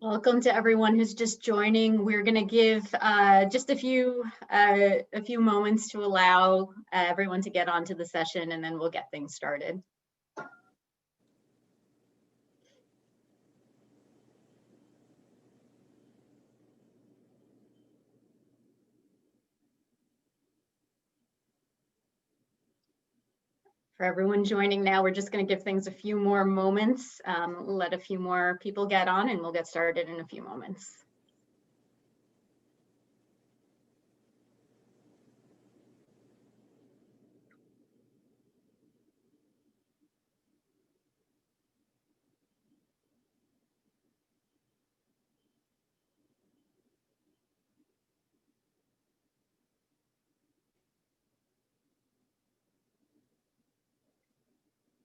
Welcome to everyone who's just joining. We're going to give just a few moments to allow everyone to get onto the session, and then we'll get things started. For everyone joining now, we're just going to give things a few more moments, let a few more people get on, and we'll get started in a few moments.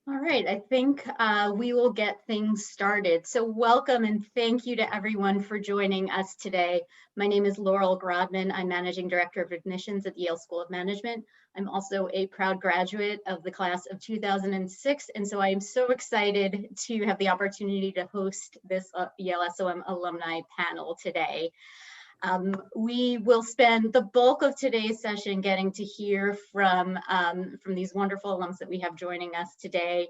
All right, I think we will get things started. So welcome and thank you to everyone for joining us today. My name is Laurel Grodman. I'm Managing Director of Admissions at the Yale School of Management. I'm also a proud graduate of the class of 2006, and so I am so excited to have the opportunity to host this Yale SOM alumni panel today. We will spend the bulk of today's session getting to hear from these wonderful alums that we have joining us today,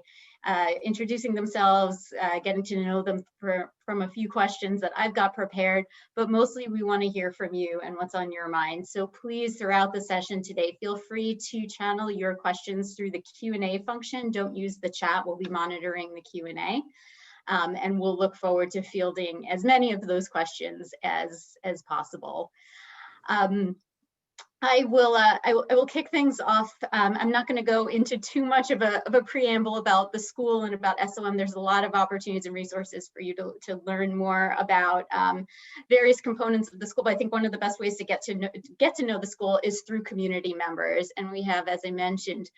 introducing themselves, getting to know them from a few questions that I've got prepared, but mostly we want to hear from you and what's on your mind. So please, throughout the session today, feel free to channel your questions through the Q&A function. Don't use the chat. We'll be monitoring the Q&A. And we'll look forward to fielding as many of those questions as possible. I will kick things off. I'm not going to go into too much of a preamble about the school and about SOM. There's a lot of opportunities and resources for you to learn more about various components of the school. But I think one of the best ways to get to know the school is through community members. And we have, as I mentioned,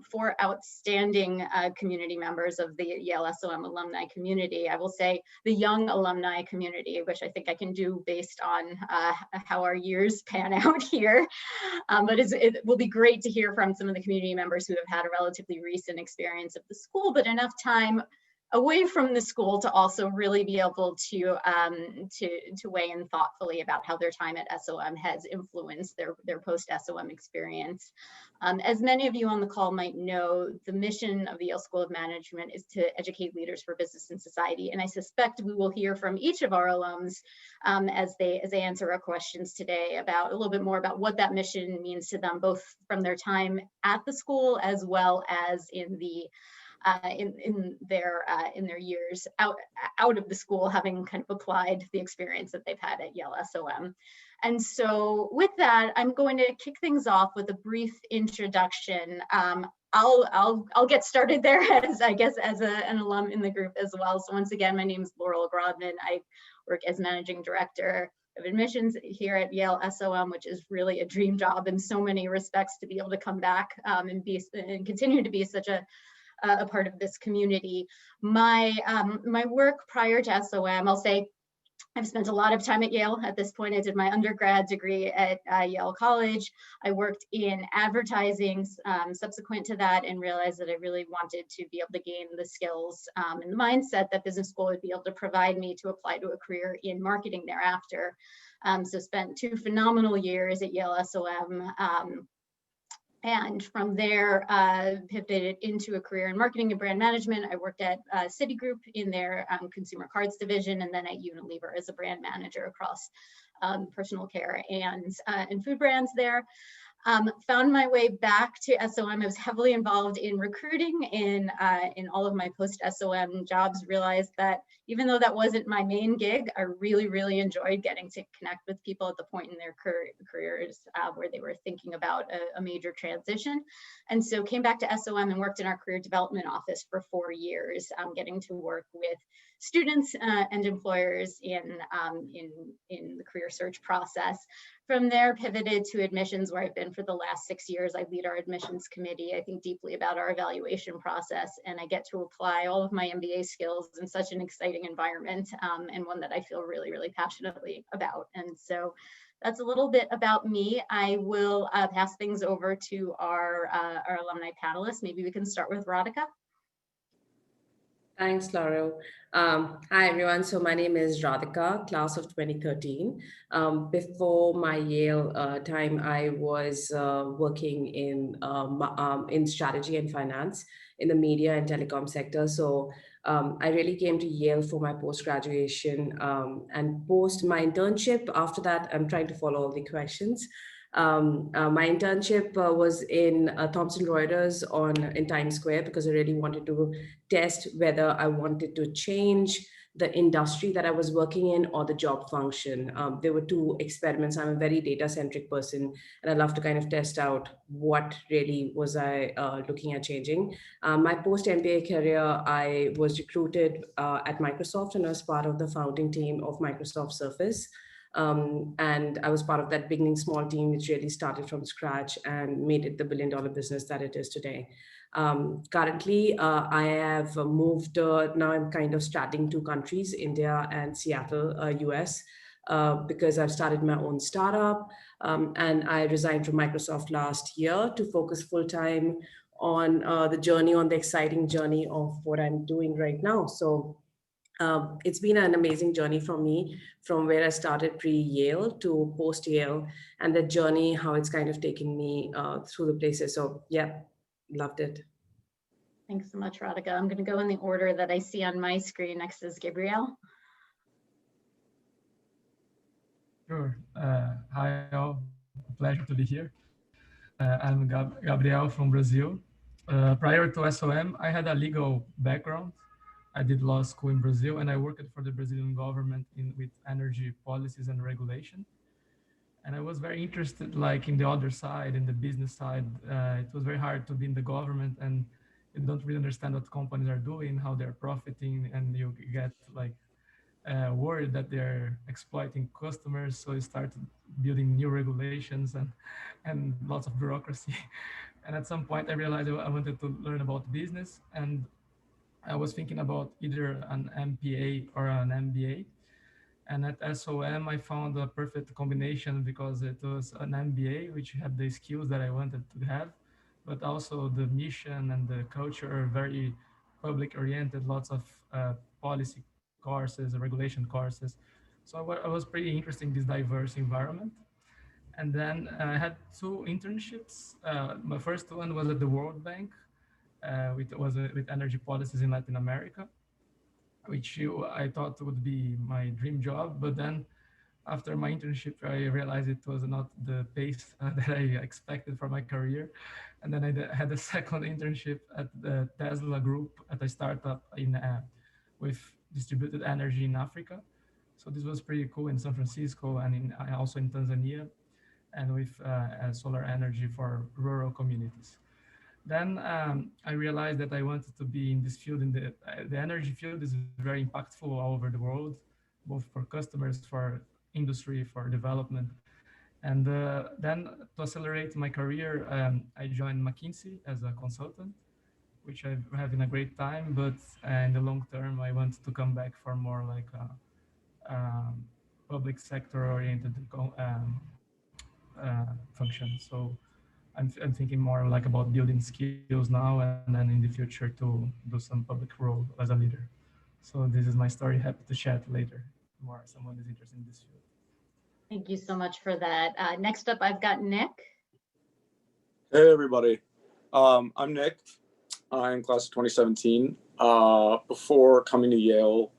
4 outstanding community members of the Yale SOM alumni community. I will say the young alumni community, which I think I can do based on how our years pan out here. But it will be great to hear from some of the community members who have had a relatively recent experience of the school, but enough time away from the school to also really be able to weigh in thoughtfully about how their time at SOM has influenced their post-SOM experience. As many of you on the call might know, the mission of the Yale School of Management is to educate leaders for business and society, and I suspect we will hear from each of our alums as they answer our questions today about a little bit more about what that mission means to them, both from their time at the school as well as in their years out of the school, having kind of applied the experience that they've had at Yale SOM. And so with that, I'm going to kick things off with a brief introduction. I'll get started there as an alum in the group as well. So once again, my name is Laurel Grodman. I work as Managing Director of Admissions here at Yale SOM, which is really a dream job in so many respects, to be able to come back and continue to be such a part of this community. My work prior to SOM, I'll say I've spent a lot of time at Yale. At this point, I did my undergrad degree at Yale College. I worked in advertising subsequent to that, and realized that I really wanted to be able to gain the skills and the mindset that business school would be able to provide me to apply to a career in marketing thereafter. So spent 2 phenomenal years at Yale SOM. And from there, pivoted into a career in marketing and brand management. I worked at Citigroup in their consumer cards division, and then at Unilever as a brand manager across personal care and food brands there. Found my way back to SOM. I was heavily involved in recruiting in all of my post-SOM jobs. Realized that even though that wasn't my main gig, I really, really enjoyed getting to connect with people at the point in their careers where they were thinking about a major transition. And so came back to SOM and worked in our career development office for 4 years, getting to work with students and employers in the career search process. From there, pivoted to admissions, where I've been for the last 6 years. I lead our admissions committee. I think deeply about our evaluation process, and I get to apply all of my MBA skills in such an exciting environment, and one that I feel really, really passionately about. And so that's a little bit about me. I will pass things over to our alumni panelists. Maybe we can start with Radhika. Thanks, Laurel. Hi, everyone. So my name is Radhika, class of 2013. Before my Yale time, I was working in strategy and finance in the media and telecom sector. So I really came to Yale for my post-graduation and post my internship. After that, I'm trying to follow all the questions. My internship was in Thomson Reuters in Times Square because I really wanted to test whether I wanted to change the industry that I was working in or the job function. There were two experiments. I'm a very data centric person, and I love to kind of test out what really was I looking at changing. My post MBA career, I was recruited at Microsoft and I was part of the founding team of Microsoft Surface. And I was part of that beginning small team, which really started from scratch and made it the $1 billion business that it is today. Currently, I have moved, now I'm kind of starting two countries, India and Seattle, US, because I've started my own startup. And I resigned from Microsoft last year to focus full time on the exciting journey of what I'm doing right now. So it's been an amazing journey for me from where I started pre-Yale to post-Yale, and the journey, how it's kind of taken me through the places. So yeah, loved it. Thanks so much, Radhika. I'm going to go in the order that I see on my screen. Next is Gabrielle. Sure. Hi all, pleasure to be here. I'm Gabriel from Brazil. Prior to SOM, I had a legal background. I did law school in Brazil and I worked for the Brazilian government with energy policies and regulation. And I was very interested like in the other side, in the business side. It was very hard to be in the government and you don't really understand what companies are doing, how they're profiting, and you get like worried that they're exploiting customers. So you start building new regulations and lots of bureaucracy. And at some point, I realized I wanted to learn about business, and I was thinking about either an MPA or an MBA. And at SOM, I found a perfect combination because it was an MBA, which had the skills that I wanted to have, but also the mission and the culture are very public oriented, lots of policy courses, regulation courses. So I was pretty interested in this diverse environment. And then I had two internships. My first one was at the World Bank, with energy policies in Latin America, which I thought would be my dream job. But then after my internship, I realized it was not the pace that I expected for my career. And then I had a second internship at the Tesla Group at a startup with distributed energy in Africa. So this was pretty cool in San Francisco and also in Tanzania, and with solar energy for rural communities. Then I realized that I wanted to be in this field. In the energy field is very impactful all over the world, both for customers, for industry, for development. And then to accelerate my career, I joined McKinsey as a consultant, which I'm having a great time. But in the long term, I want to come back for more like public sector oriented function. So I'm thinking more like about building skills now and then in the future to do some public role as a leader. So this is my story. Happy to chat later more. Someone is interested in this field. Thank you so much for that. Next up, I've got Nick. Hey, everybody. I'm Nick. I'm class of 2017. Before coming to Yale,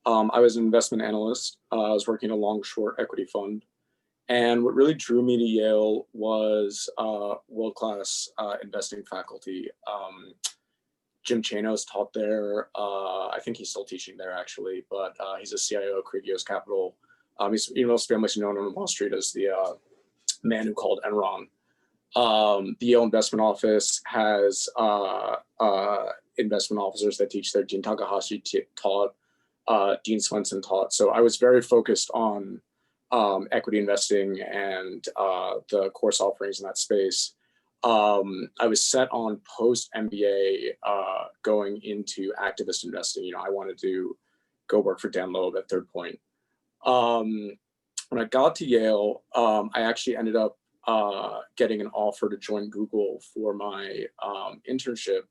I was an investment analyst. I was working a long-short equity fund. And what really drew me to Yale was world-class investing faculty. Jim Chanos taught there. I think he's still teaching there, actually, but he's a CIO at Kriegos Capital. He's most famously known on Wall Street as the man who called Enron. The Yale Investment Office has investment officers that teach there. Dean Takahashi taught, Dean Swenson taught. So I was very focused on equity investing and the course offerings in that space. I was set on post MBA going into activist investing. I wanted to go work for Dan Loeb at Third Point. When I got to Yale, I actually ended up getting an offer to join Google for my internship.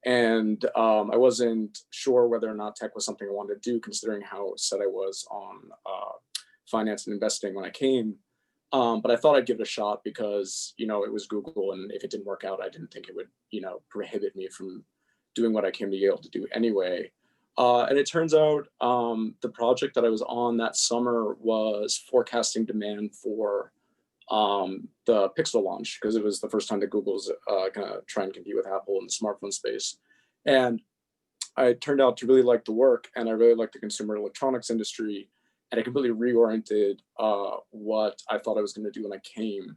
And I wasn't sure whether or not tech was something I wanted to do, considering how set I was on finance and investing when I came. But I thought I'd give it a shot because, you know, it was Google, and if it didn't work out, I didn't think it would, you know, prohibit me from doing what I came to Yale to do anyway. And it turns out the project that I was on that summer was forecasting demand for the Pixel launch, because it was the first time that Google's gonna try and compete with Apple in the smartphone space. And I turned out to really like the work, and I really liked the consumer electronics industry, and it completely reoriented what I thought I was gonna do when I came.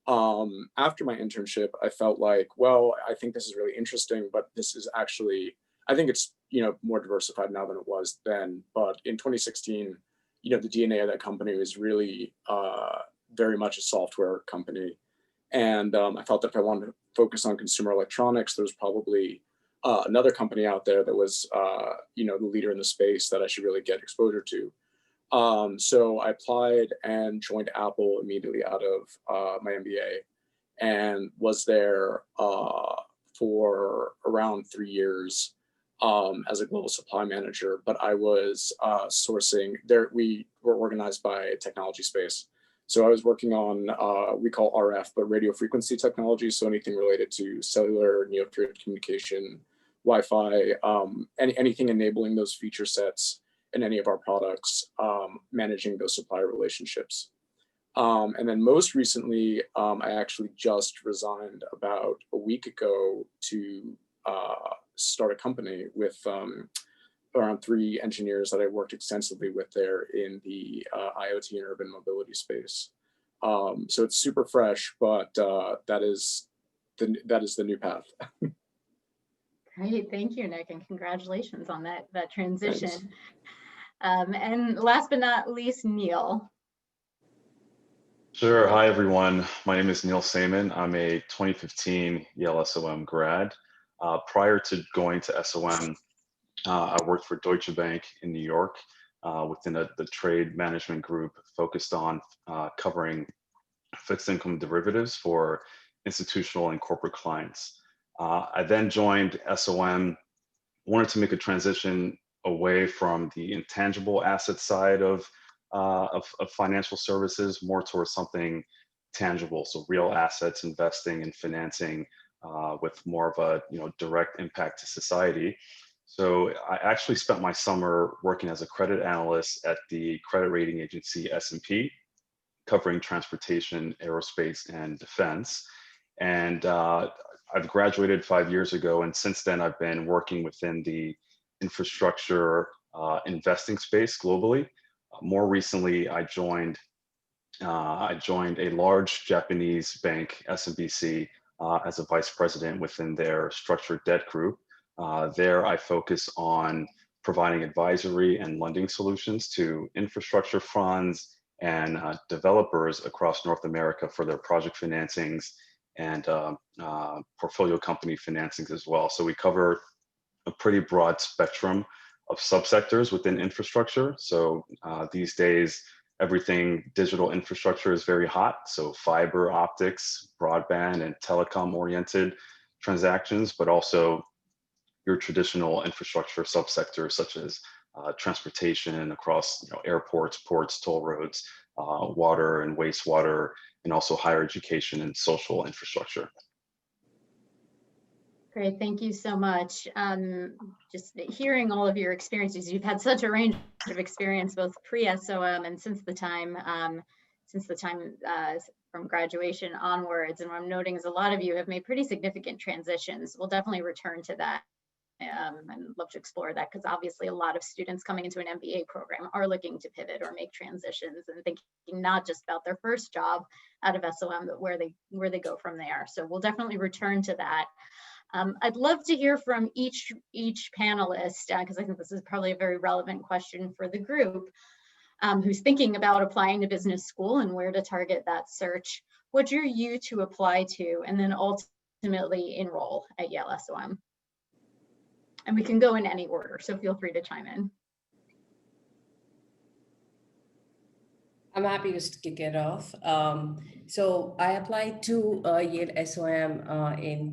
After my internship, I felt like, well, I think this is really interesting, but this is actually, I think it's, you know, more diversified now than it was then. But in 2016, you know, the DNA of that company was really very much a software company. And I felt that if I wanted to focus on consumer electronics, there was probably another company out there that was, you know, the leader in the space that I should really get exposure to. So I applied and joined Apple immediately out of my MBA, and was there for around 3 years as a global supply manager. But I was sourcing there. We were organized by technology space. So I was working on, we call RF, but radio frequency technology. So anything related to cellular, near-field communication, Wi-Fi, anything enabling those feature sets in any of our products, managing those supplier relationships. And then most recently, I actually just resigned about a week ago to start a company with around 3 engineers that I worked extensively with there in the IoT and urban mobility space. So it's super fresh, but that is the new path. Great, thank you, Nick, and congratulations on that transition. And last but not least, Neil. Sure. Hi, everyone. My name is Neil Saman. I'm a 2015 Yale SOM grad. Prior to going to SOM, I worked for Deutsche Bank in New York within the trade management group focused on covering fixed income derivatives for institutional and corporate clients. I then joined SOM, wanted to make a transition away from the intangible asset side of financial services, more towards something tangible, so real assets, investing and financing with more of a direct impact to society. So I actually spent my summer working as a credit analyst at the credit rating agency S&P, covering transportation, aerospace, and defense. And I've graduated 5 years ago, and since then I've been working within the infrastructure investing space globally. More recently, I joined a large Japanese bank, SMBC, as a vice president within their structured debt group. There, I focus on providing advisory and lending solutions to infrastructure funds and developers across North America for their project financings and portfolio company financings as well. So we cover a pretty broad spectrum of subsectors within infrastructure. So these days, everything digital infrastructure is very hot. So fiber optics, broadband, and telecom oriented transactions, but also your traditional infrastructure subsectors such as transportation across airports, ports, toll roads, water and wastewater, and also higher education and social infrastructure. Great, thank you so much. Just hearing all of your experiences, you've had such a range of experience, both pre-SOM and since the time from graduation onwards. And what I'm noting is a lot of you have made pretty significant transitions. We'll definitely return to that and love to explore that, because obviously a lot of students coming into an MBA program are looking to pivot or make transitions and thinking not just about their first job out of SOM, but where they go from there. So we'll definitely return to that. I'd love to hear from each panelist, because I think this is probably a very relevant question for the group who's thinking about applying to business school and where to target that search. What drew you to apply to and then ultimately enroll at Yale SOM? And we can go in any order, so feel free to chime in. I'm happy to kick it off. So I applied to Yale SOM in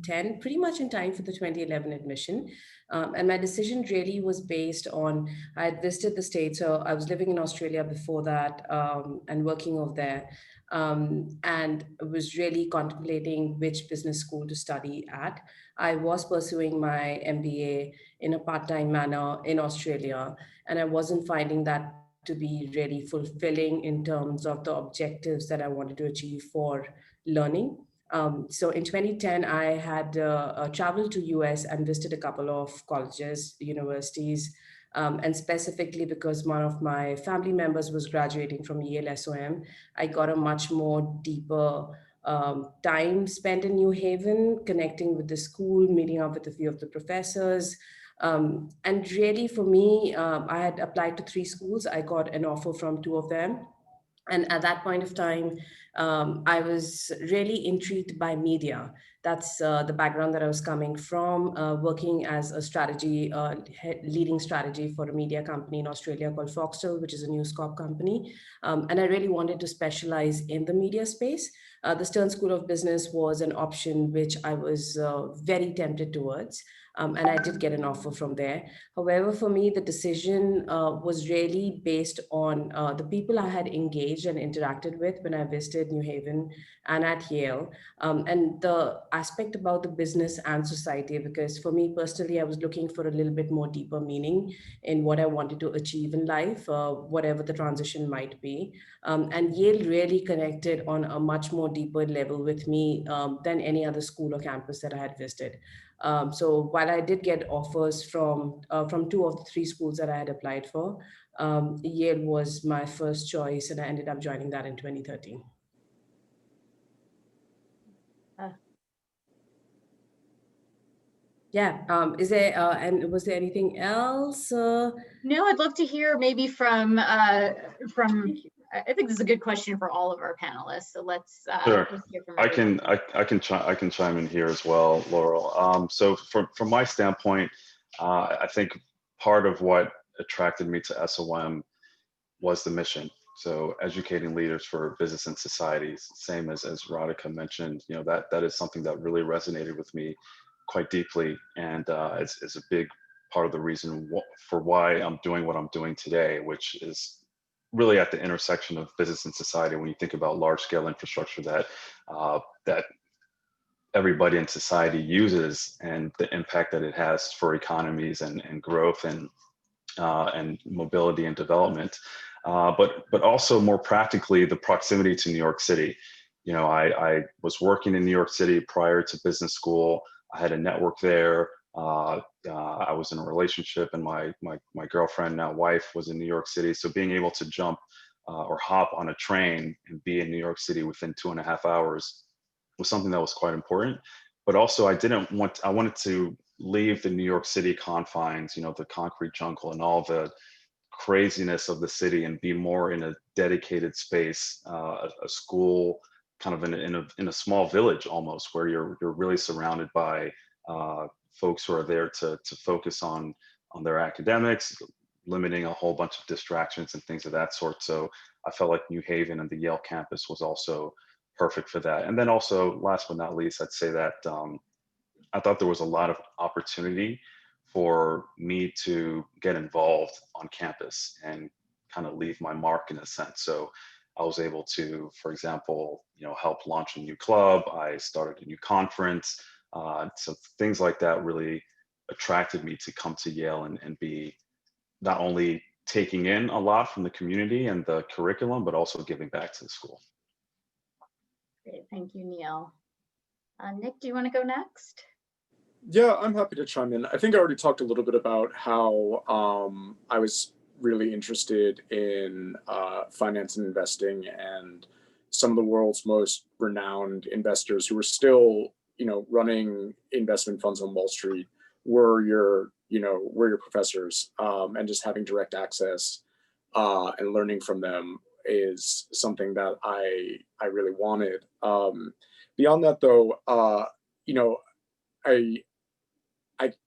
2010, pretty much in time for the 2011 admission. And my decision really was based on, I had visited the States, so I was living in Australia before that and working over there. And was really contemplating which business school to study at. I was pursuing my MBA in a part-time manner in Australia, and I wasn't finding that to be really fulfilling in terms of the objectives that I wanted to achieve for learning. So in 2010, I had traveled to US and visited a couple of colleges, universities, and specifically because one of my family members was graduating from Yale SOM, I got a much more deeper time spent in New Haven, connecting with the school, meeting up with a few of the professors. And really for me, I had applied to 3 schools. I got an offer from 2 of them. And at that point of time, I was really intrigued by media. That's the background that I was coming from, working as a strategy, leading strategy for a media company in Australia called Foxtel, which is a News Corp company. And I really wanted to specialize in the media space. The Stern School of Business was an option which I was very tempted towards. And I did get an offer from there. However, for me, the decision was really based on the people I had engaged and interacted with when I visited New Haven and at Yale, and the aspect about the business and society, because for me personally, I was looking for a little bit more deeper meaning in what I wanted to achieve in life, whatever the transition might be. And Yale really connected on a much more deeper level with me than any other school or campus that I had visited. So while I did get offers from 2 of the 3 schools that I had applied for, Yale was my first choice, and I ended up joining that in 2013. Yeah. Is there and was there anything else? No, I'd love to hear maybe from. I think this is a good question for all of our panelists. So let's Sure. hear from I everyone. can chime in here as well, Laurel. So from my standpoint, I think part of what attracted me to SOM was the mission. So educating leaders for business and societies, same as Radhika mentioned, that is something that really resonated with me quite deeply, and it's a big part of the reason for why I'm doing what I'm doing today, which is really at the intersection of business and society. When you think about large-scale infrastructure that everybody in society uses, and the impact that it has for economies and growth and mobility and development, but also more practically the proximity to New York City. I was working in New York City prior to business school. I had a network there. I was in a relationship, and my girlfriend, now wife, was in New York City. So being able to jump or hop on a train and be in New York City within 2.5 hours was something that was quite important. But also I wanted to leave the New York City confines, the concrete jungle and all the craziness of the city, and be more in a dedicated space, a school kind of in a small village almost, where you're really surrounded by folks who are there to focus on their academics, limiting a whole bunch of distractions and things of that sort. So I felt like New Haven and the Yale campus was also perfect for that. And then also, last but not least, I'd say that I thought there was a lot of opportunity for me to get involved on campus and kind of leave my mark in a sense. So I was able to, for example, help launch a new club. I started a new conference. So things like that really attracted me to come to Yale and be not only taking in a lot from the community and the curriculum, but also giving back to the school. Great, thank you, Neil. Nick, do you want to go next? Yeah, I'm happy to chime in. I think I already talked a little bit about how I was really interested in finance and investing, and some of the world's most renowned investors who were still, running investment funds on Wall Street were your professors, and just having direct access and learning from them is something that I really wanted. Beyond that, though,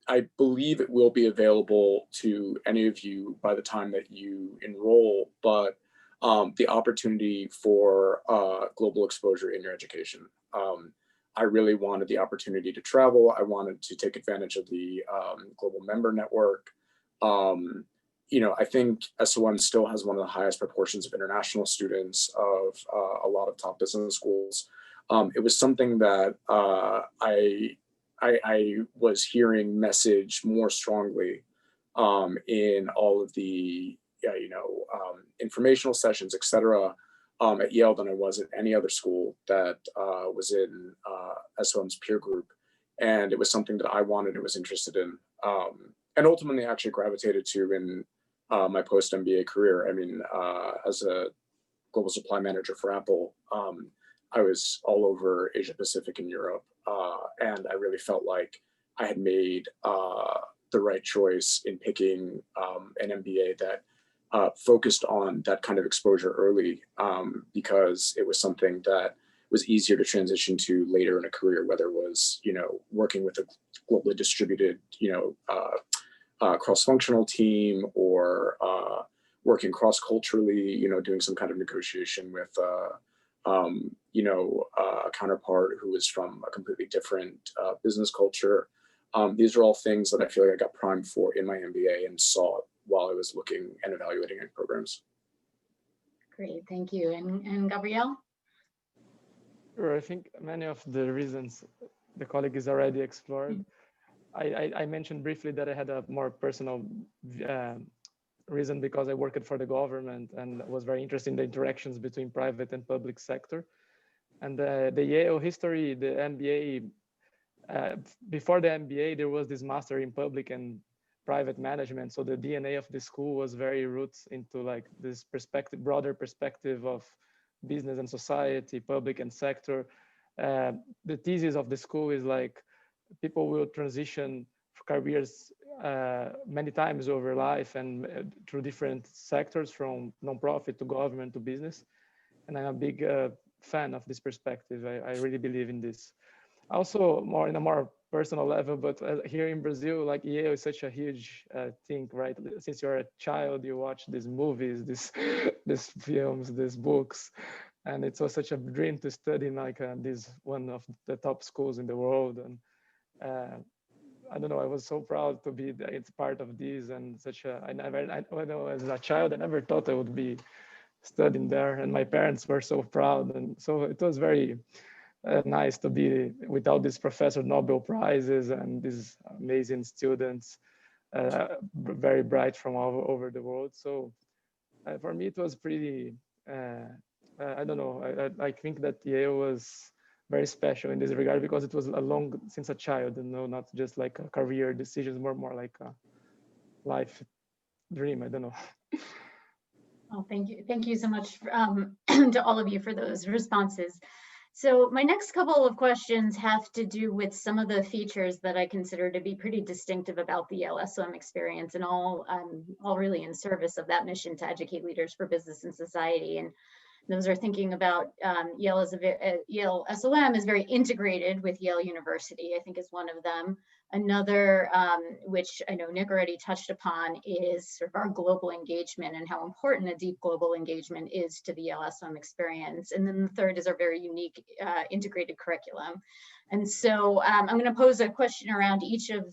I believe it will be available to any of you by the time that you enroll, but the opportunity for global exposure in your education. I really wanted the opportunity to travel. I wanted to take advantage of the global member network. You know, I think SOM still has one of the highest proportions of international students of a lot of top business schools. It was something that I was hearing message more strongly in all of the informational sessions, et cetera, at Yale than I was at any other school that was in SOM's peer group. And it was something that I wanted and was interested in, and ultimately actually gravitated to in my post-MBA career. I mean, as a global supply manager for Apple, I was all over Asia Pacific and Europe, and I really felt like I had made the right choice in picking an MBA that focused on that kind of exposure early, because it was something that was easier to transition to later in a career, whether it was, you know, working with a globally distributed, cross-functional team, or working cross-culturally, you know, doing some kind of negotiation with, a counterpart who was from a completely different business culture. These are all things that I feel like I got primed for in my MBA and saw while I was looking and evaluating programs. Great, thank you. And Gabrielle? Sure, I think many of the reasons the colleague is already explored. I mentioned briefly that I had a more personal reason because I worked for the government and was very interested in the interactions between private and public sector. And the Yale history, the MBA, before the MBA, there was this master in public and private management. So the DNA of the school was very roots into like this perspective, broader perspective of business and society, public and sector. The thesis of the school is like people will transition careers many times over life and through different sectors, from nonprofit to government to business. And I'm a big fan of this perspective. I really believe in this. Also, more in a more personal level, but here in Brazil, like Yale is such a huge thing, right? Since you're a child, you watch these movies, these films, these books, and it was such a dream to study in like this one of the top schools in the world. And I don't know, I was so proud to be it's part of this, and such a, when I was a child, I never thought I would be studying there, and my parents were so proud. And so it was very nice to be with all these Professor Nobel Prizes and these amazing students, very bright from all over the world. So for me, it was pretty, I don't know, I think that Yale was very special in this regard because it was a long, since a child, you know, not just like a career decisions, more like a life dream, I don't know. Oh, thank you. Thank you so much to all of you for those responses. So my next couple of questions have to do with some of the features that I consider to be pretty distinctive about the Yale SOM experience, and all really in service of that mission to educate leaders for business and society. And those are thinking about Yale SOM is very integrated with Yale University, I think is one of them. Another, which I know Nick already touched upon, is sort of our global engagement and how important a deep global engagement is to the Yale SOM experience. And then the third is our very unique integrated curriculum. And so I'm going to pose a question around each of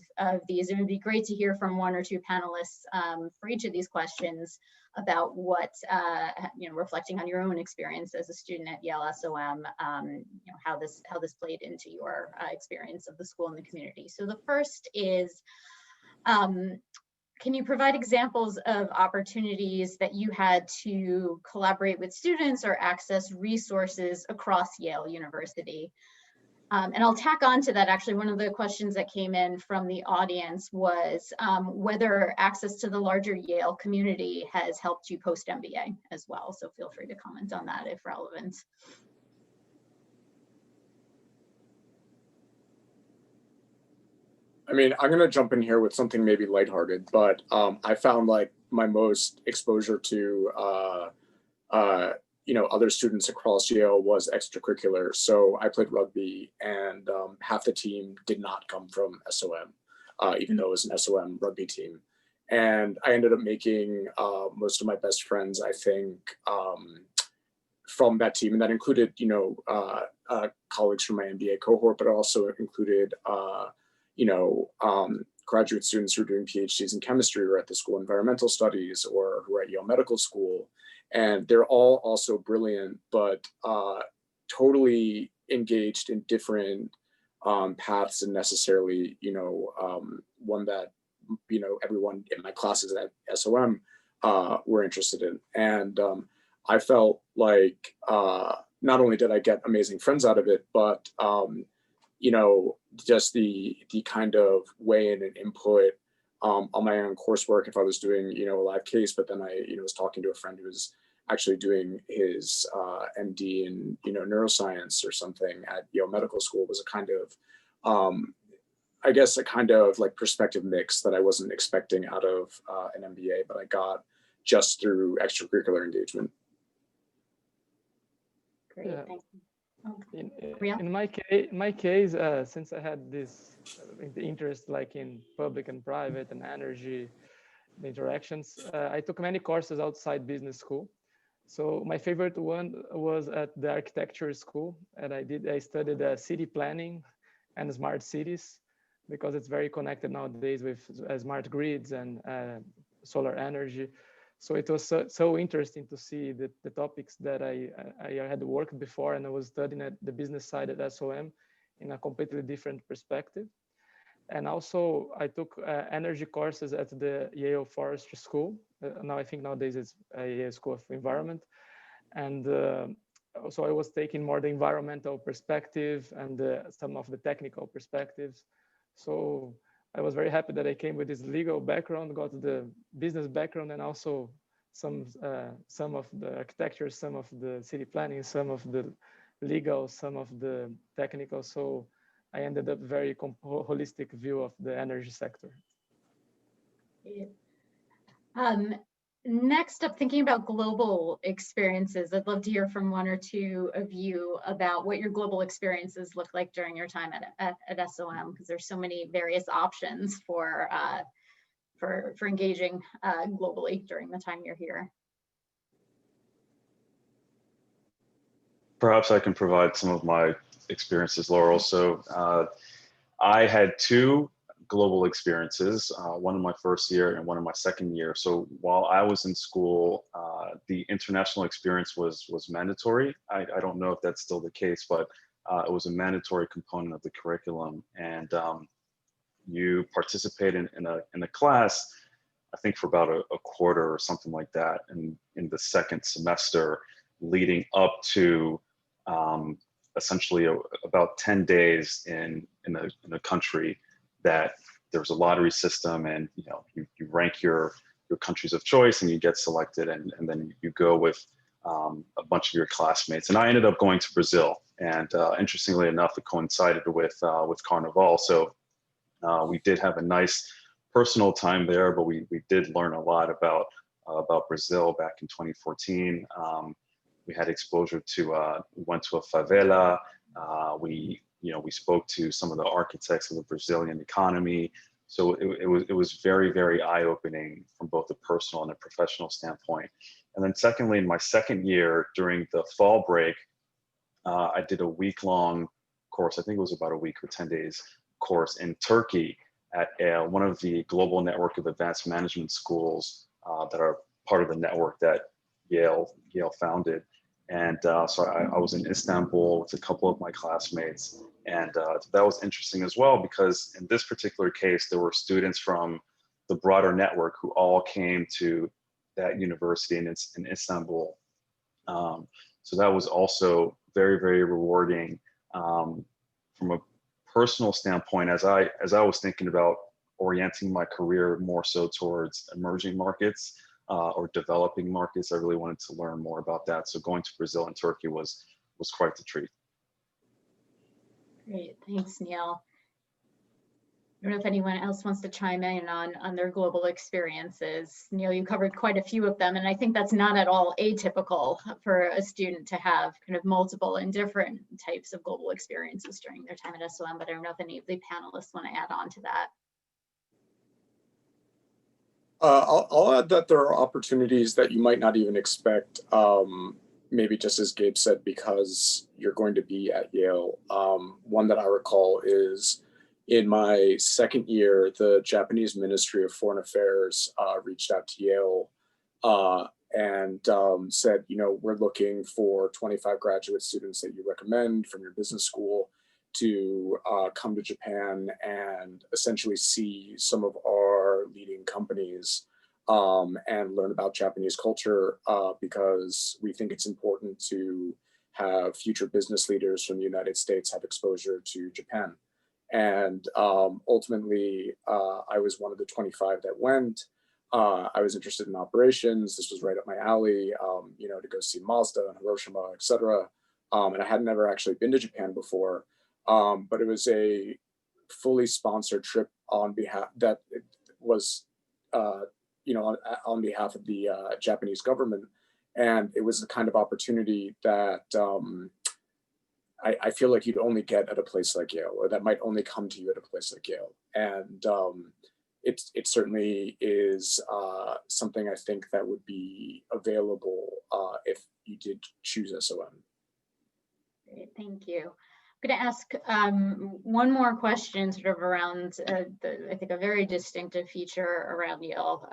these. It would be great to hear from one or two panelists for each of these questions about what, reflecting on your own experience as a student at Yale SOM, how this played into your experience of the school and the community. So the first is, can you provide examples of opportunities that you had to collaborate with students or access resources across Yale University? And I'll tack on to that, actually, one of the questions that came in from the audience was whether access to the larger Yale community has helped you post-MBA as well. So feel free to comment on that if relevant. I mean, I'm going to jump in here with something maybe lighthearted, but I found like my most exposure to other students across Yale was extracurricular. So I played rugby, and half the team did not come from SOM, even though it was an SOM rugby team. And I ended up making most of my best friends, I think, from that team. And that included, colleagues from my MBA cohort, but it also included, graduate students who are doing PhDs in chemistry or at the School of Environmental Studies or who are at Yale Medical School. And they're all also brilliant, but totally engaged in different paths and necessarily, one that, everyone in my classes at SOM were interested in. And I felt like not only did I get amazing friends out of it, but just the kind of weigh in and input on my own coursework if I was doing, a live case, but then I, was talking to a friend who was actually doing his MD in, neuroscience or something at Yale Medical School was a kind of, I guess, a kind of like perspective mix that I wasn't expecting out of an MBA, but I got just through extracurricular engagement. Great, Yeah. thank you. In my case, since I had this interest like in public and private and energy, the interactions, I took many courses outside business school. So my favorite one was at the architecture school, and I studied city planning and smart cities because it's very connected nowadays with smart grids and solar energy. So it was so interesting to see the topics that I had worked before, and I was studying at the business side at SOM in a completely different perspective. And also I took energy courses at the Yale Forestry School. Now I think nowadays it's a Yale School of Environment. And so I was taking more the environmental perspective and some of the technical perspectives. So I was very happy that I came with this legal background, got the business background, and also some of the architecture, some of the city planning, some of the legal, some of the technical. So I ended up very holistic view of the energy sector. Next up, thinking about global experiences, I'd love to hear from one or two of you about what your global experiences look like during your time at SOM, because there's so many various options for engaging globally during the time you're here. Perhaps I can provide some of my experiences, Laurel. So I had two global experiences, one in my first year and one in my second year. So while I was in school, the international experience was mandatory. I don't know if that's still the case, but it was a mandatory component of the curriculum. And you participate in a class, I think for about a quarter or something like that in the second semester, leading up to essentially about 10 days in a country that there's a lottery system, and you rank your countries of choice and you get selected, and then you go with a bunch of your classmates. And I ended up going to Brazil, and interestingly enough, it coincided with Carnival. So we did have a nice personal time there, but we did learn a lot about Brazil back in 2014. We had exposure to, we went to a favela. We spoke to some of the architects of the Brazilian economy. So it was very, very eye-opening from both a personal and a professional standpoint. And then secondly, in my second year, during the fall break, I did a week-long course. I think it was about a week or 10 days course in Turkey at one of the global network of advanced management schools that are part of the network that Yale founded. And so I was in Istanbul with a couple of my classmates, and that was interesting as well, because in this particular case, there were students from the broader network who all came to that university in Istanbul. So that was also very, very rewarding from a personal standpoint, as I was thinking about orienting my career more so towards emerging markets or developing markets. I really wanted to learn more about that. So going to Brazil and Turkey was quite the treat. Great, thanks, Neil. I don't know if anyone else wants to chime in on their global experiences. Neil, you covered quite a few of them, and I think that's not at all atypical for a student to have kind of multiple and different types of global experiences during their time at SOM, but I don't know if any of the panelists want to add on to that. I'll add that there are opportunities that you might not even expect maybe just as Gabe said, because you're going to be at Yale. One that I recall is in my second year, the Japanese Ministry of Foreign Affairs reached out to Yale and said, you know, we're looking for 25 graduate students that you recommend from your business school to come to Japan and essentially see some of our leading companies and learn about Japanese culture because we think it's important to have future business leaders from the United States have exposure to Japan. And ultimately, I was one of the 25 that went. I was interested in operations. This was right up my alley, you know, to go see Mazda and Hiroshima, et cetera. And I had never actually been to Japan before, but it was a fully sponsored trip on behalf that it was, you know, on behalf of the Japanese government. And it was the kind of opportunity that I feel like you'd only get at a place like Yale, or that might only come to you at a place like Yale. And it certainly is something I think that would be available if you did choose SOM. Great, thank you. I'm going to ask one more question sort of around I think a very distinctive feature around Yale,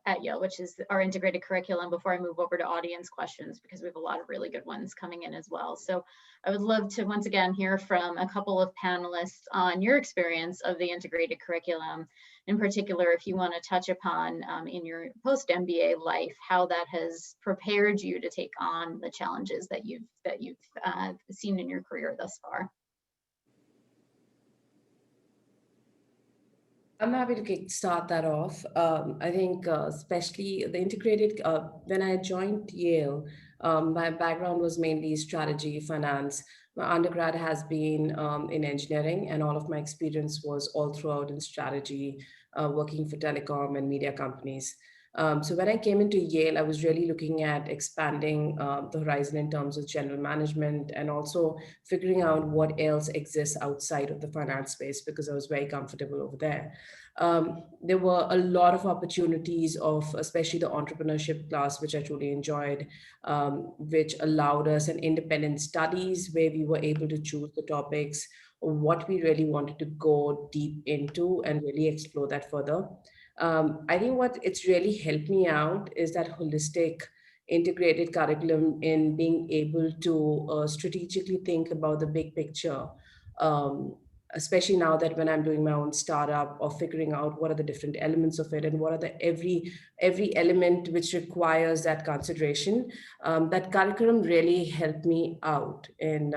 at Yale, which is our integrated curriculum, before I move over to audience questions, because we have a lot of really good ones coming in as well. So I would love to once again hear from a couple of panelists on your experience of the integrated curriculum. In particular, if you want to touch upon in your post-MBA life, how that has prepared you to take on the challenges that you've seen in your career thus far. I'm happy to start that off. I think especially the integrated, when I joined Yale, my background was mainly strategy, finance. My undergrad has been in engineering, and all of my experience was all throughout in strategy, working for telecom and media companies. So when I came into Yale, I was really looking at expanding the horizon in terms of general management and also figuring out what else exists outside of the finance space, because I was very comfortable over there. There were a lot of opportunities of, especially the entrepreneurship class, which I truly enjoyed, which allowed us an independent studies where we were able to choose the topics, what we really wanted to go deep into and really explore that further. I think what it's really helped me out is that holistic integrated curriculum in being able to strategically think about the big picture, especially now that when I'm doing my own startup or figuring out what are the different elements of it and what are the every element which requires that consideration. That curriculum really helped me out in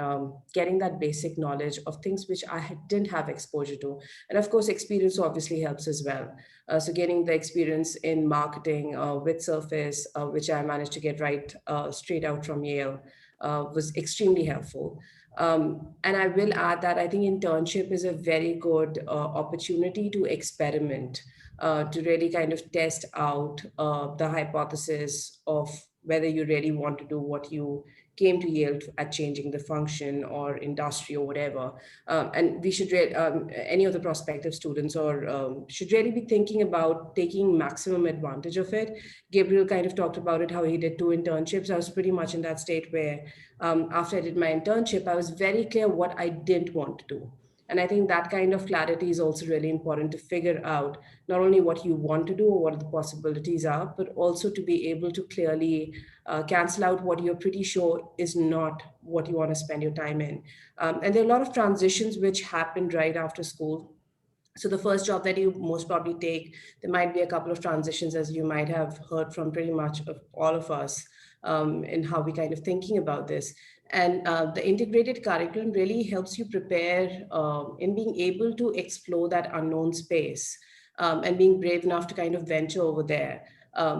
getting that basic knowledge of things which I didn't have exposure to. And of course, experience obviously helps as well. So getting the experience in marketing with Surface, which I managed to get right straight out from Yale, was extremely helpful. And I will add that I think internship is a very good opportunity to experiment, to really kind of test out the hypothesis of whether you really want to do what you came to Yale at changing the function or industry or whatever. And we should any of the prospective students or should really be thinking about taking maximum advantage of it. Gabriel kind of talked about it, how he did 2 internships. I was pretty much in that state where after I did my internship, I was very clear what I didn't want to do. And I think that kind of clarity is also really important to figure out not only what you want to do or what the possibilities are, but also to be able to clearly cancel out what you're pretty sure is not what you want to spend your time in. And there are a lot of transitions which happened right after school. So the first job that you most probably take, there might be a couple of transitions, as you might have heard from pretty much of all of us in how we kind of thinking about this. And the integrated curriculum really helps you prepare in being able to explore that unknown space and being brave enough to kind of venture over there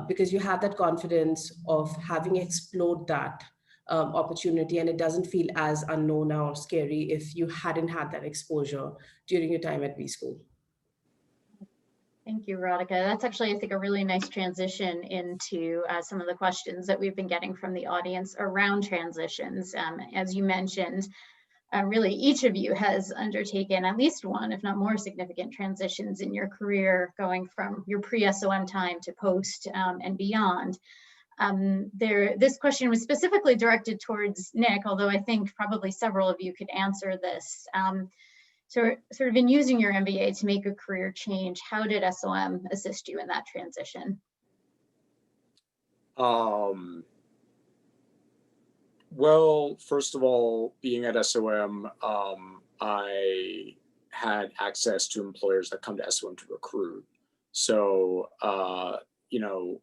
because you have that confidence of having explored that opportunity, and it doesn't feel as unknown or scary if you hadn't had that exposure during your time at B school. Thank you, Radhika. That's actually, I think, a really nice transition into some of the questions that we've been getting from the audience around transitions. As you mentioned, really each of you has undertaken at least one, if not more, significant transitions in your career, going from your pre-SOM time to post and beyond. This question was specifically directed towards Nick, although I think probably several of you could answer this. So sort of in using your MBA to make a career change, how did SOM assist you in that transition? Well, first of all, being at SOM, I had access to employers that come to SOM to recruit. So, you know,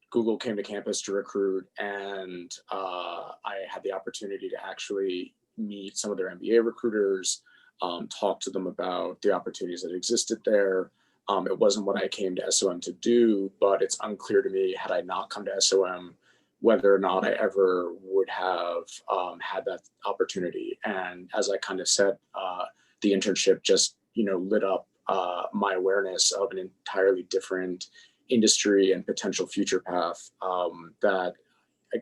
Google came to campus to recruit, and I had the opportunity to actually meet some of their MBA recruiters, talk to them about the opportunities that existed there. It wasn't what I came to SOM to do, but it's unclear to me, had I not come to SOM, whether or not I ever would have had that opportunity. And as I kind of said, the internship just, you know, lit up my awareness of an entirely different industry and potential future path that,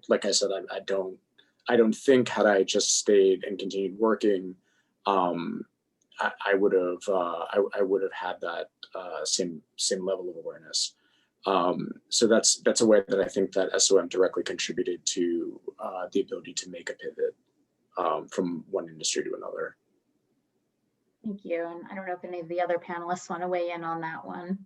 like I said, I don't think, had I just stayed and continued working, I would have had that same level of awareness. So that's a way that I think that SOM directly contributed to the ability to make a pivot from one industry to another. Thank you. And I don't know if any of the other panelists want to weigh in on that one.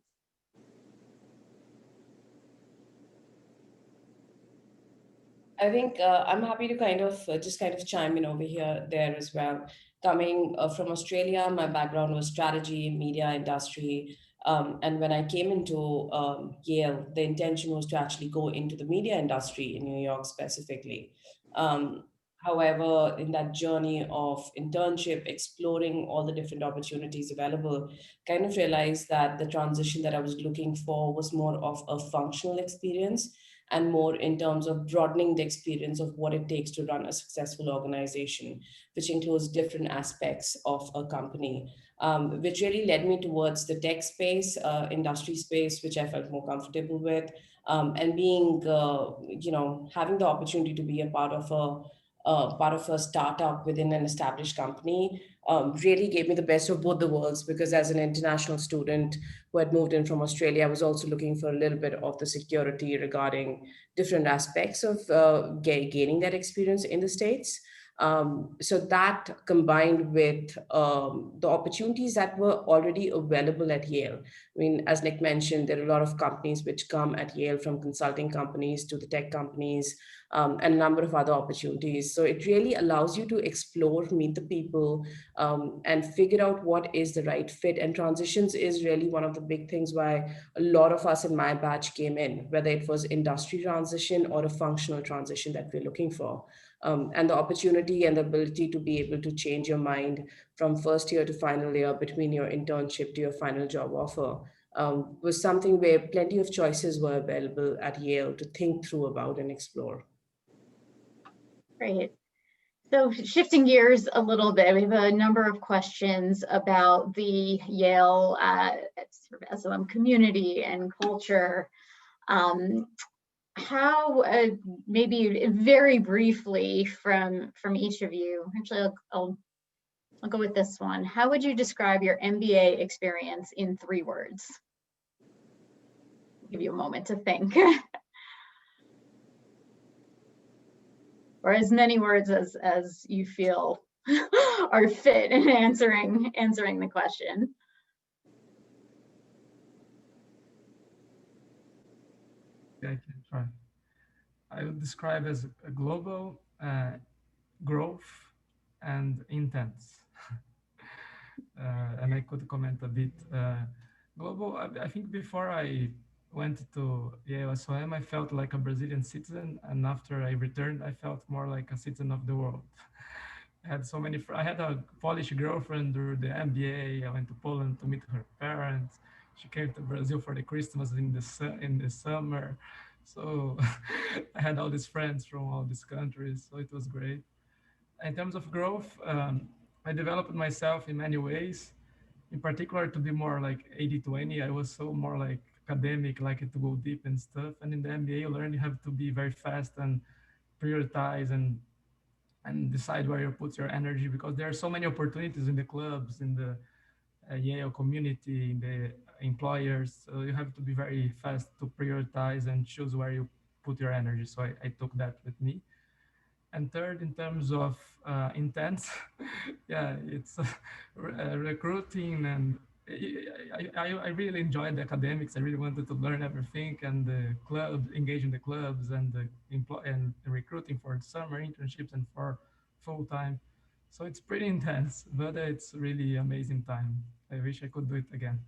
I think I'm happy to just chime in over here there as well. Coming from Australia, my background was strategy, media industry. And when I came into Yale, the intention was to actually go into the media industry in New York specifically. However, in that journey of internship, exploring all the different opportunities available, kind of realized that the transition that I was looking for was more of a functional experience and more in terms of broadening the experience of what it takes to run a successful organization, which includes different aspects of a company, which really led me towards the tech space, industry space, which I felt more comfortable with, and being, having the opportunity to be a part of a startup within an established company really gave me the best of both the worlds, because as an international student who had moved in from Australia, I was also looking for a little bit of the security regarding different aspects of gaining that experience in the States. So that combined with the opportunities that were already available at Yale. I mean, as Nick mentioned, there are a lot of companies which come at Yale, from consulting companies to the tech companies, and a number of other opportunities. So it really allows you to explore, meet the people, and figure out what is the right fit. And transitions is really one of the big things why a lot of us in my batch came in, whether it was industry transition or a functional transition that we're looking for. And the opportunity and the ability to be able to change your mind from first year to final year, between your internship to your final job offer, was something where plenty of choices were available at Yale to think through about and explore. Great. So shifting gears a little bit, we have a number of questions about the Yale sort of SOM community and culture. How, maybe very briefly from each of you, actually I'll go with this one. How would you describe your MBA experience in 3 words? I'll give you a moment to think. Or as many words as you feel are fit in answering the question. I can try. I would describe as a global, growth, and intense. And I could comment a bit. Global, I think before I went to Yale SOM, I felt like a Brazilian citizen, and after I returned, I felt more like a citizen of the world. I had so many. I had a Polish girlfriend through the MBA. I went to Poland to meet her parents. She came to Brazil for the Christmas in the summer. So I had all these friends from all these countries. So it was great. In terms of growth, I developed myself in many ways. In particular, to be more like 80-20. I was so more like academic, like to go deep and stuff. And in the MBA, you learn you have to be very fast and prioritize and decide where you put your energy, because there are so many opportunities in the clubs, in the Yale community, in the employers. So you have to be very fast to prioritize and choose where you put your energy. So I took that with me. And third, in terms of intense, yeah, it's recruiting, and I really enjoyed the academics. I really wanted to learn everything, and the club, engage in the clubs, and the the recruiting for summer internships and for full time. So it's pretty intense, but it's really amazing time. I wish I could do it again.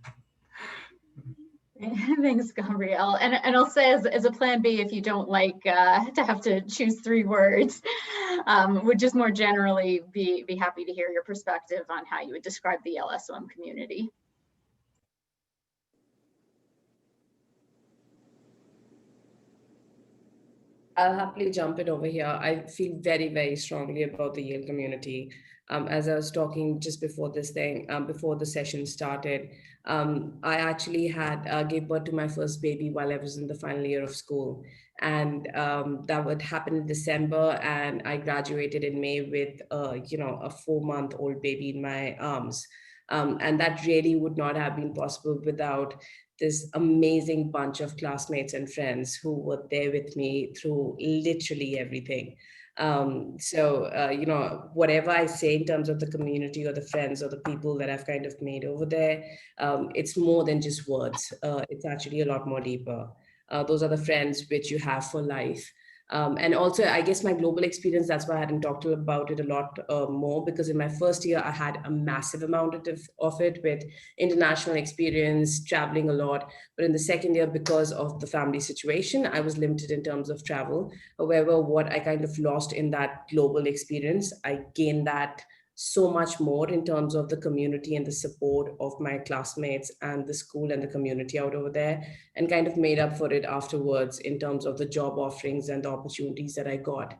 Thanks, Gabrielle. And I'll say as a plan B, if you don't like to have to choose 3 words, would just more generally be happy to hear your perspective on how you would describe the Yale SOM community. I'll happily jump in over here. I feel very, very strongly about the Yale community. As I was talking just before this thing, before the session started, I actually gave birth to my first baby while I was in the final year of school. And that would happen in December, and I graduated in May with, a 4-month-old baby in my arms. And that really would not have been possible without this amazing bunch of classmates and friends who were there with me through literally everything. Whatever I say in terms of the community or the friends or the people that I've kind of made over there, it's more than just words. It's actually a lot more deeper. Those are the friends which you have for life. And also, I guess my global experience, that's why I hadn't talked about it a lot more, because in my first year, I had a massive amount of it with international experience, traveling a lot. But in the second year, because of the family situation, I was limited in terms of travel. However, what I kind of lost in that global experience, I gained that so much more in terms of the community and the support of my classmates and the school and the community out over there, and kind of made up for it afterwards in terms of the job offerings and the opportunities that I got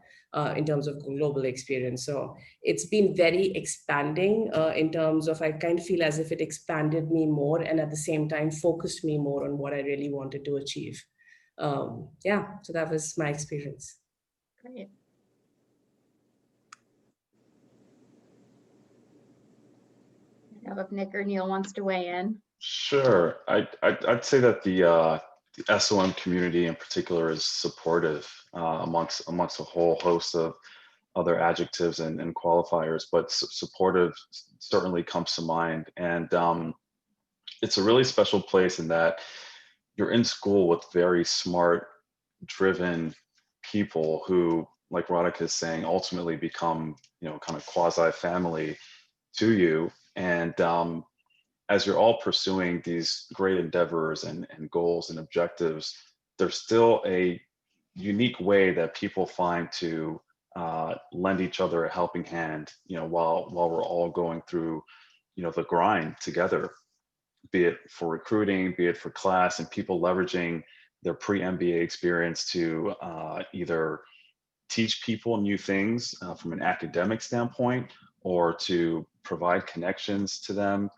in terms of global experience. So it's been very expanding in terms of, I kind of feel as if it expanded me more and at the same time focused me more on what I really wanted to achieve. So that was my experience. Great. I don't know if Nick or Neil wants to weigh in. Sure. I'd say that the SOM community in particular is supportive amongst a whole host of other adjectives and qualifiers, but supportive certainly comes to mind. And it's a really special place in that you're in school with very smart, driven people who, like Radhika is saying, ultimately become, kind of quasi-family to you. And as you're all pursuing these great endeavors and goals and objectives, there's still a unique way that people find to lend each other a helping hand, while we're all going through, the grind together, be it for recruiting, be it for class, and people leveraging their pre-MBA experience to either teach people new things from an academic standpoint, or to provide connections to them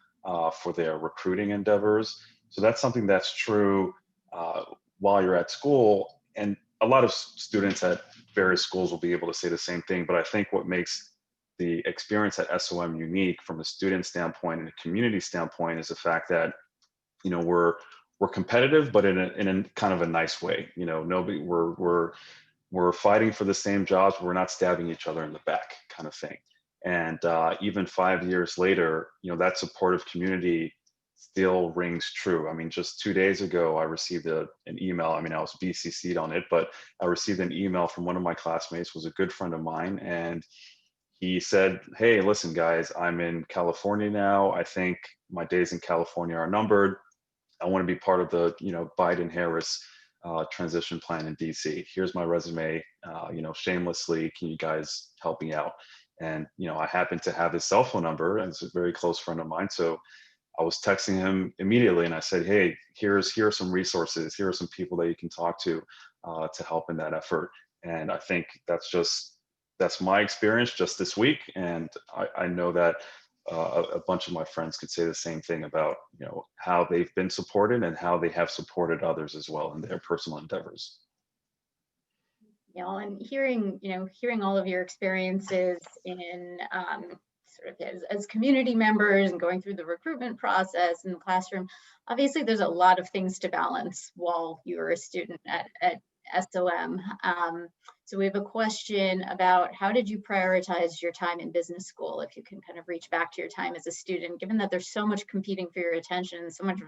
for their recruiting endeavors. So that's something that's true while you're at school. And a lot of students at various schools will be able to say the same thing. But I think what makes the experience at SOM unique from a student standpoint and a community standpoint is the fact that, we're competitive, but in a kind of a nice way. Nobody, we're fighting for the same jobs. We're not stabbing each other in the back, kind of thing. And even 5 years later, that supportive community still rings true. I mean, just 2 days ago, I received an email. I mean, I was BCC'd on it, but I received an email from one of my classmates, was a good friend of mine. And he said, "Hey, listen, guys, I'm in California now. I think my days in California are numbered. I want to be part of the, Biden-Harris transition plan in DC. Here's my resume. Shamelessly, can you guys help me out?" And, I happen to have his cell phone number, and it's a very close friend of mine. So I was texting him immediately, and I said, "Hey, here are some resources. Here are some people that you can talk to help in that effort." And I think that's my experience just this week. And I know that a bunch of my friends could say the same thing about, how they've been supported and how they have supported others as well in their personal endeavors. And hearing all of your experiences in sort of as community members and going through the recruitment process in the classroom, obviously there's a lot of things to balance while you're a student at SOM. So we have a question about how did you prioritize your time in business school? If you can kind of reach back to your time as a student, given that there's so much competing for your attention, so much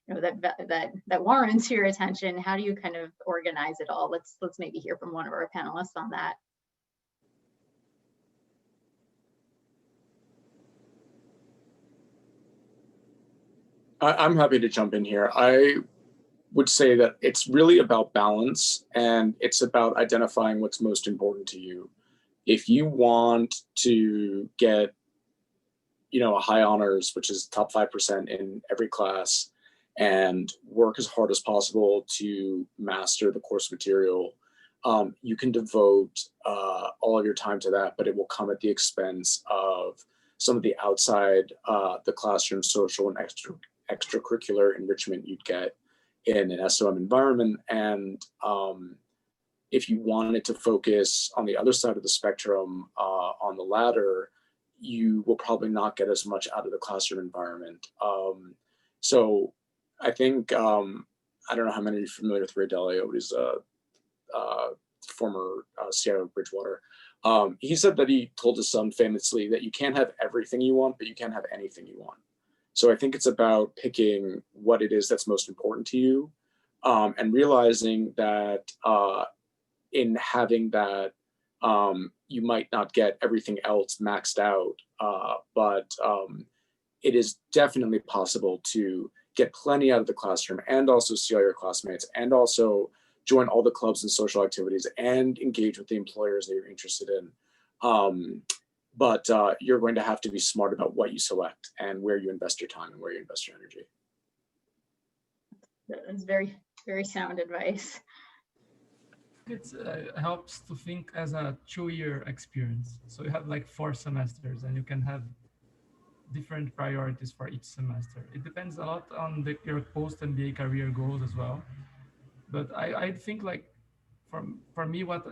that warrants your attention, how do you kind of organize it all? Let's maybe hear from one of our panelists on that. I'm happy to jump in here. I would say that it's really about balance, and it's about identifying what's most important to you. If you want to get, a high honors, which is top 5% in every class, and work as hard as possible to master the course material, you can devote all of your time to that, but it will come at the expense of some of the outside the classroom social and extracurricular enrichment you'd get in an SOM environment. And if you wanted to focus on the other side of the spectrum, on the ladder, you will probably not get as much out of the classroom environment. So I think, I don't know how many of you are familiar with Ray Dalio, but he's a former CIO of Bridgewater. He said that he told his son famously that you can't have everything you want, but you can have anything you want. So I think it's about picking what it is that's most important to you, and realizing that in having that, you might not get everything else maxed out, but it is definitely possible to get plenty out of the classroom and also see all your classmates and also join all the clubs and social activities and engage with the employers that you're interested in. But you're going to have to be smart about what you select and where you invest your time and where you invest your energy. That's very, very sound advice. It helps to think as a 2-year experience. So you have like 4 semesters and you can have different priorities for each semester. It depends a lot on your post-MBA career goals as well. But I think like for me, what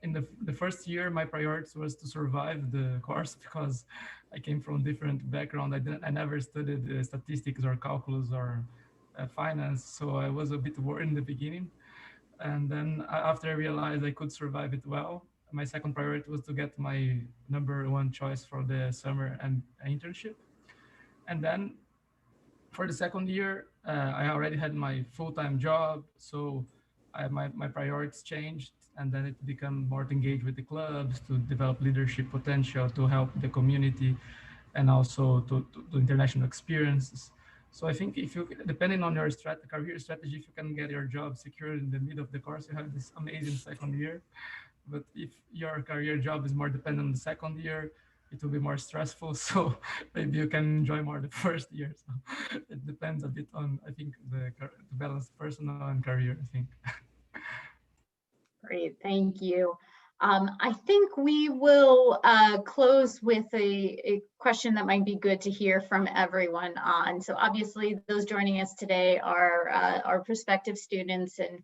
in the first year, my priority was to survive the course because I came from different background. I never studied statistics or calculus or finance. So I was a bit worried in the beginning. And then after I realized I could survive it well, my second priority was to get my #1 choice for the summer and internship. And then for the second year, I already had my full-time job. So my priorities changed, and then it became more to engage with the clubs, to develop leadership potential, to help the community, and also to international experiences. So I think if you, depending on your career strategy, if you can get your job secured in the middle of the course, you have this amazing second year. But if your career job is more dependent on the second year, it will be more stressful. So maybe you can enjoy more the first year. So it depends a bit on, I think, the balance personal and career, I think. Great, thank you. I think we will close with a question that might be good to hear from everyone on. So obviously those joining us today are our prospective students and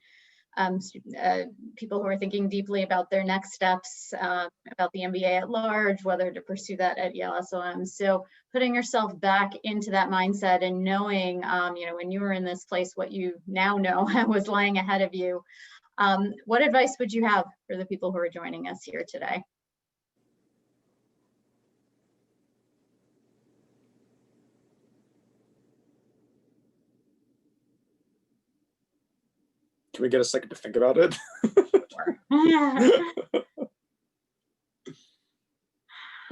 people who are thinking deeply about their next steps, about the MBA at large, whether to pursue that at Yale SOM. So putting yourself back into that mindset and knowing, when you were in this place, what you now know was lying ahead of you. What advice would you have for the people who are joining us here today? Can we get a second to think about it? Sure.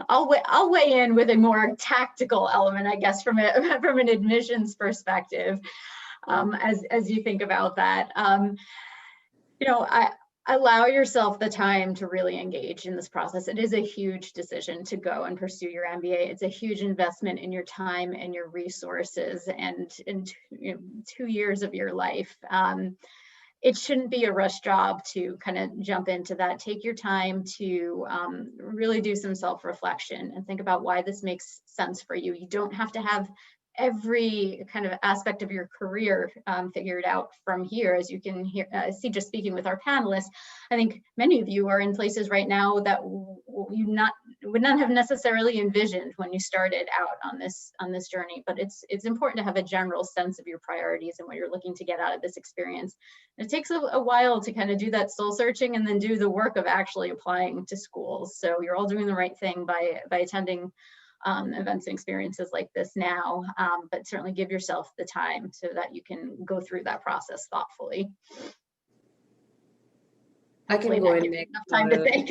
I'll weigh in with a more tactical element, I guess, from an admissions perspective, as you think about that. Allow yourself the time to really engage in this process. It is a huge decision to go and pursue your MBA. It's a huge investment in your time and your resources and in 2 years of your life. It shouldn't be a rush job to kind of jump into that. Take your time to really do some self-reflection and think about why this makes sense for you. You don't have to have every kind of aspect of your career figured out from here. As you can see, just speaking with our panelists, I think many of you are in places right now that you would not have necessarily envisioned when you started out on this journey. But it's important to have a general sense of your priorities and what you're looking to get out of this experience. It takes a while to kind of do that soul searching and then do the work of actually applying to schools. So you're all doing the right thing by attending events and experiences like this now, but certainly give yourself the time so that you can go through that process thoughtfully. I can go in next. Enough time to think.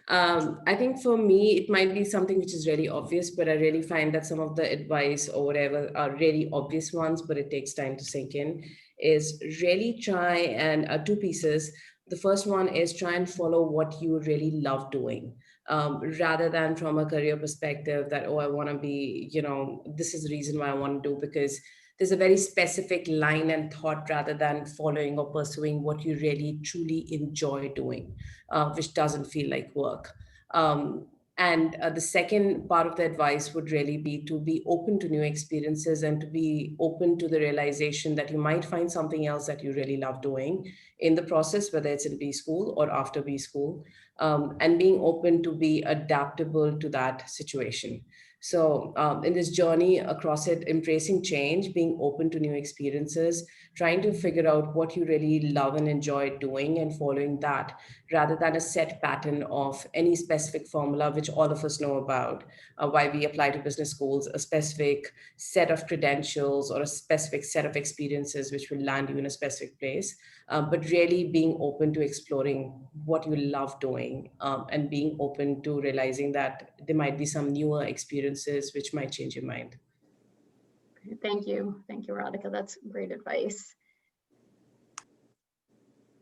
I think for me, it might be something which is really obvious, but I really find that some of the advice or whatever are really obvious ones, but it takes time to sink in, is really try and two pieces. The first one is try and follow what you really love doing. Rather than from a career perspective that, oh, I want to be, this is the reason why I want to do, because there's a very specific line and thought rather than following or pursuing what you really truly enjoy doing, which doesn't feel like work. And the second part of the advice would really be to be open to new experiences and to be open to the realization that you might find something else that you really love doing in the process, whether it's in B school or after B school, and being open to be adaptable to that situation. So in this journey across it, embracing change, being open to new experiences, trying to figure out what you really love and enjoy doing and following that, rather than a set pattern of any specific formula, which all of us know about, why we apply to business schools, a specific set of credentials or a specific set of experiences which will land you in a specific place, but really being open to exploring what you love doing, and being open to realizing that there might be some newer experiences which might change your mind. Thank you, Radhika. That's great advice.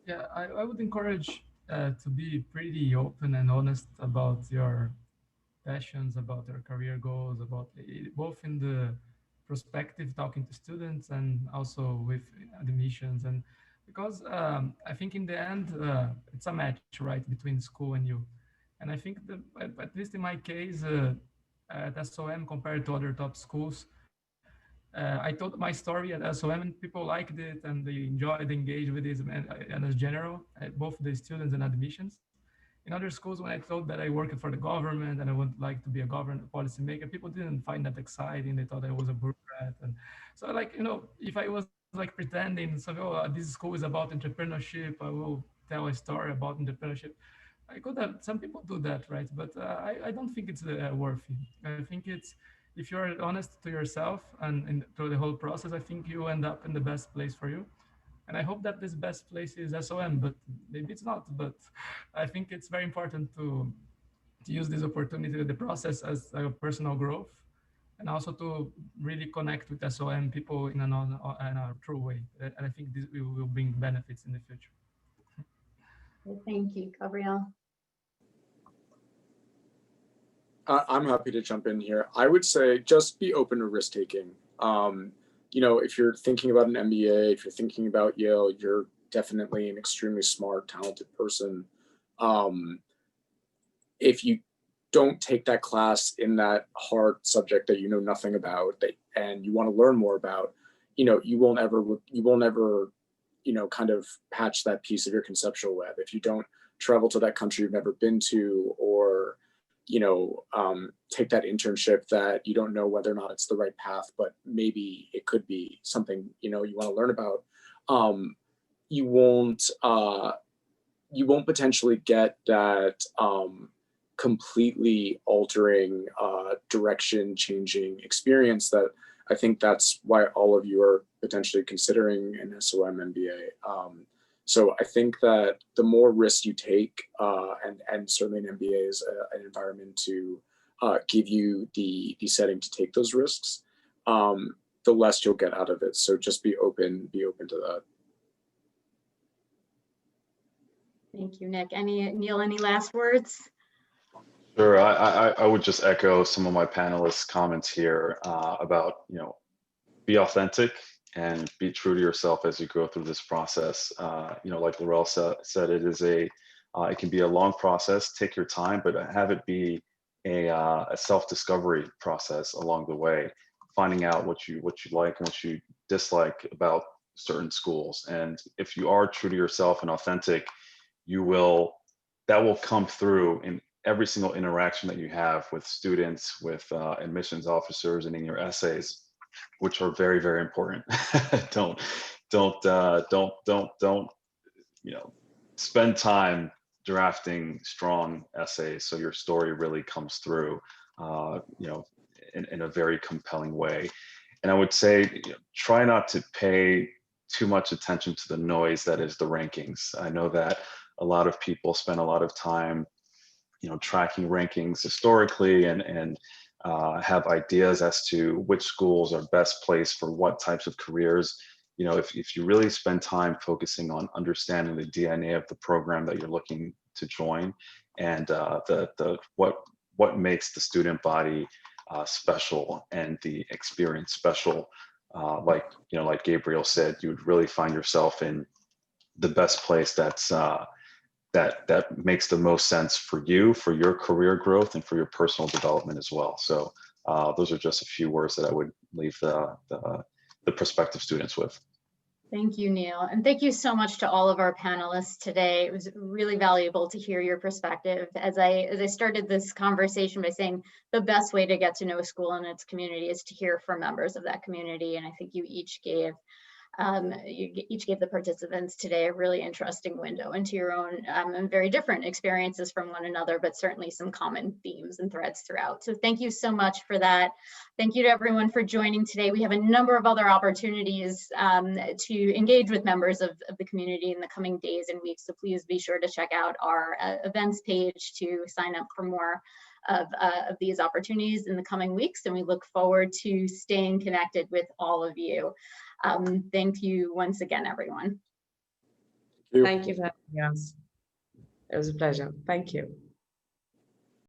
Yeah, I would encourage to be pretty open and honest about your passions, about your career goals, about both in the prospective talking to students and also with admissions. And because I think in the end, it's a match, right, between school and you. And I think that, at least in my case, at SOM compared to other top schools, I told my story at SOM and people liked it and they enjoyed, engaged with it, and as general, both the students and admissions. In other schools, when I told that I worked for the government and I would like to be a government policymaker, people didn't find that exciting. They thought I was a bureaucrat. And so if I was like pretending, so, this school is about entrepreneurship, I will tell a story about entrepreneurship. I could have, some people do that, right? But I don't think it's worthy. I think it's, if you're honest to yourself and through the whole process, I think you end up in the best place for you. And I hope that this best place is SOM, but maybe it's not. But I think it's very important to use this opportunity, the process, as a personal growth, and also to really connect with SOM people in a true way. And I think this will bring benefits in the future. Thank you, Gabriella. I'm happy to jump in here. I would say just be open to risk taking. If you're thinking about an MBA, if you're thinking about Yale, you're definitely an extremely smart, talented person. If you don't take that class in that hard subject that you know nothing about, and you want to learn more about, you won't ever, kind of patch that piece of your conceptual web. If you don't travel to that country you've never been to, or take that internship that you don't know whether or not it's the right path, but maybe it could be something, you want to learn about, you won't potentially get that completely altering, direction changing experience that I think that's why all of you are potentially considering an SOM MBA. So I think that the more risks you take, and certainly an MBA is an environment to give you the setting to take those risks, the less you'll get out of it. So just be open to that. Thank you, Nick. Neil, any last words? Sure, I would just echo some of my panelists' comments here about, be authentic and be true to yourself as you go through this process. Like Laurel said, it can be a long process. Take your time, but have it be a self-discovery process along the way, finding out what you like and what you dislike about certain schools. And if you are true to yourself and authentic, that will come through in every single interaction that you have with students, with admissions officers, and in your essays, which are very, very important. don't, spend time drafting strong essays so your story really comes through, in a very compelling way. And I would say, try not to pay too much attention to the noise that is the rankings. I know that a lot of people spend a lot of time, tracking rankings historically and have ideas as to which schools are best placed for what types of careers. If you really spend time focusing on understanding the DNA of the program that you're looking to join, and what makes the student body special and the experience special, like Gabriel said, you would really find yourself in the best place that makes the most sense for you, for your career growth, and for your personal development as well. So those are just a few words that I would leave the prospective students with. Thank you, Neil. And thank you so much to all of our panelists today. It was really valuable to hear your perspective. As I started this conversation by saying the best way to get to know a school and its community is to hear from members of that community. And I think you each gave the participants today a really interesting window into your own and very different experiences from one another, but certainly some common themes and threads throughout. So thank you so much for that. Thank you to everyone for joining today. We have a number of other opportunities to engage with members of the community in the coming days and weeks. So please be sure to check out our events page to sign up for more of these opportunities in the coming weeks. And we look forward to staying connected with all of you. Thank you once again, everyone. Thank you for having us. It was a pleasure. Thank you.